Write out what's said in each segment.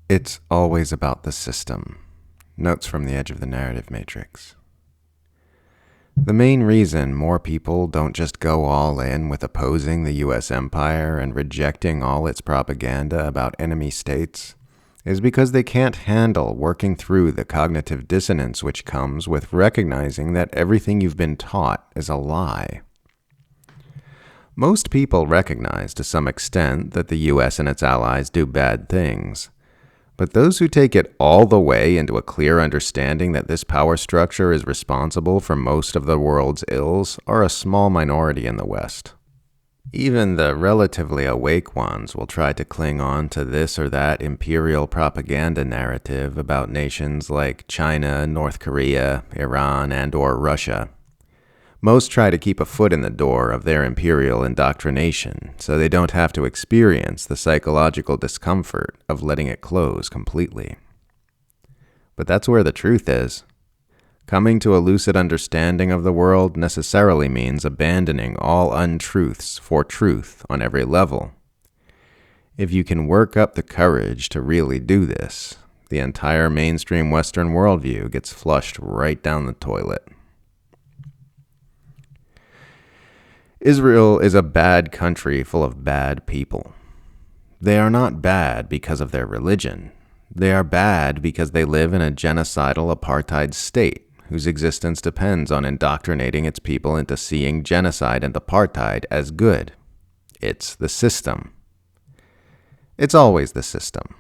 It's always about the system. Notes from the edge of the narrative matrix. The main reason more people don't just go all in with opposing the US empire and rejecting all its propaganda about enemy states is because they can't handle working through the cognitive dissonance which comes with recognizing that everything you've been taught is a lie. Most people recognize to some extent that the US and its allies do bad things. But those who take it all the way into a clear understanding that this power structure is responsible for most of the world's ills are a small minority in the West. Even the relatively awake ones will try to cling on to this or that imperial propaganda narrative about nations like China, North Korea, Iran, and/or Russia. Most try to keep a foot in the door of their imperial indoctrination so they don't have to experience the psychological discomfort of letting it close completely. But that's where the truth is. Coming to a lucid understanding of the world necessarily means abandoning all untruths for truth on every level. If you can work up the courage to really do this, the entire mainstream Western worldview gets flushed right down the toilet. Israel is a bad country full of bad people. They are not bad because of their religion. They are bad because they live in a genocidal apartheid state whose existence depends on indoctrinating its people into seeing genocide and apartheid as good. It's the system. It's always the system.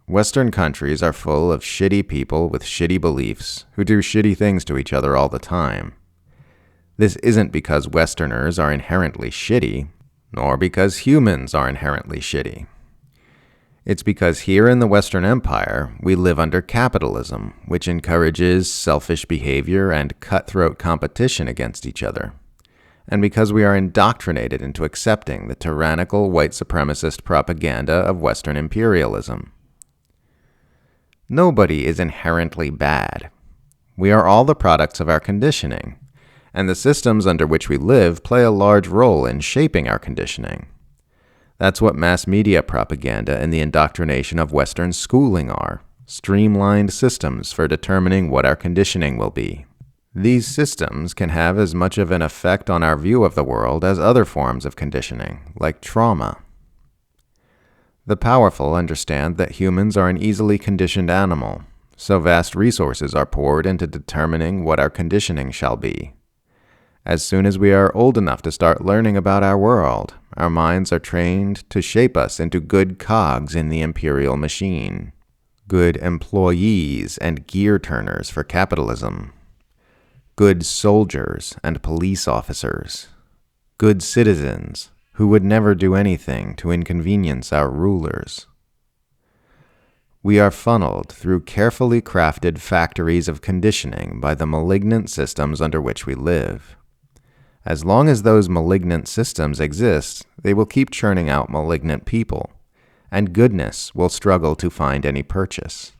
Western countries are full of shitty people with shitty beliefs who do shitty things to each other all the time. This isn't because Westerners are inherently shitty, nor because humans are inherently shitty. It's because here in the Western Empire, we live under capitalism, which encourages selfish behavior and cutthroat competition against each other. And because we are indoctrinated into accepting the tyrannical white supremacist propaganda of Western imperialism. Nobody is inherently bad. We are all the products of our conditioning. And the systems under which we live play a large role in shaping our conditioning. That's what mass media propaganda and the indoctrination of Western schooling are, streamlined systems for determining what our conditioning will be. These systems can have as much of an effect on our view of the world as other forms of conditioning, like trauma. The powerful understand that humans are an easily conditioned animal, so vast resources are poured into determining what our conditioning shall be. As soon as we are old enough to start learning about our world, our minds are trained to shape us into good cogs in the imperial machine, good employees and gear turners for capitalism, good soldiers and police officers, good citizens who would never do anything to inconvenience our rulers. We are funneled through carefully crafted factories of conditioning by the malignant systems under which we live. As long as those malignant systems exist, they will keep churning out malignant people, and goodness will struggle to find any purchase.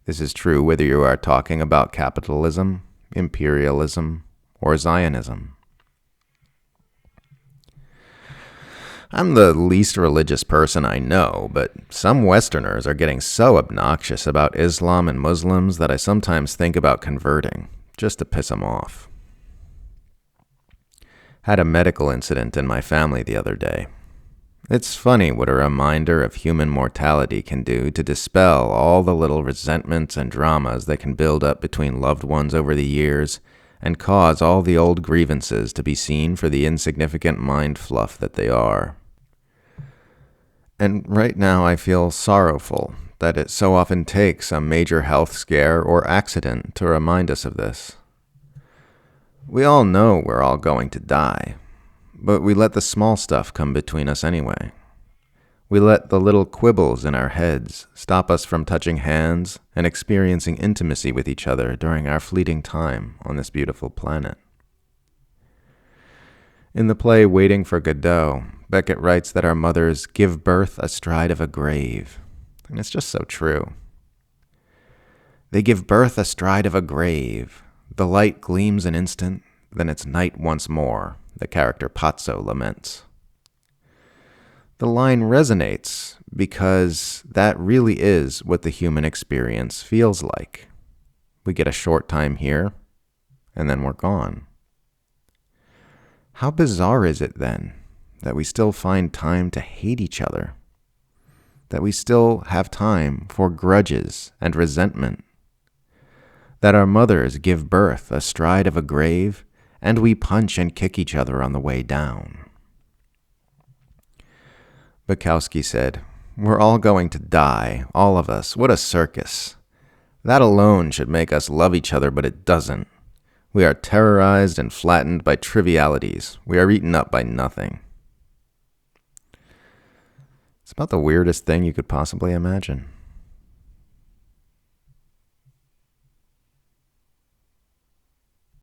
This is true whether you are talking about capitalism, imperialism, or Zionism. I'm the least religious person I know, but some Westerners are getting so obnoxious about Islam and Muslims that I sometimes think about converting, just to piss them off. Had a medical incident in my family the other day. It's funny what a reminder of human mortality can do to dispel all the little resentments and dramas that can build up between loved ones over the years and cause all the old grievances to be seen for the insignificant mind fluff that they are. And right now I feel sorrowful that it so often takes a major health scare or accident to remind us of this. We all know we're all going to die, but we let the small stuff come between us anyway. We let the little quibbles in our heads stop us from touching hands and experiencing intimacy with each other during our fleeting time on this beautiful planet. In the play Waiting for Godot, Beckett writes that our mothers give birth astride of a grave, and it's just so true. They give birth astride of a grave. The light gleams an instant, then it's night once more, the character Pazzo laments. The line resonates because that really is what the human experience feels like. We get a short time here, and then we're gone. How bizarre is it then that we still find time to hate each other? That we still have time for grudges and resentment? That our mothers give birth astride of a grave, and we punch and kick each other on the way down? Bukowski said, "We're all going to die, all of us. What a circus. That alone should make us love each other, but it doesn't. We are terrorized and flattened by trivialities. We are eaten up by nothing." It's about the weirdest thing you could possibly imagine.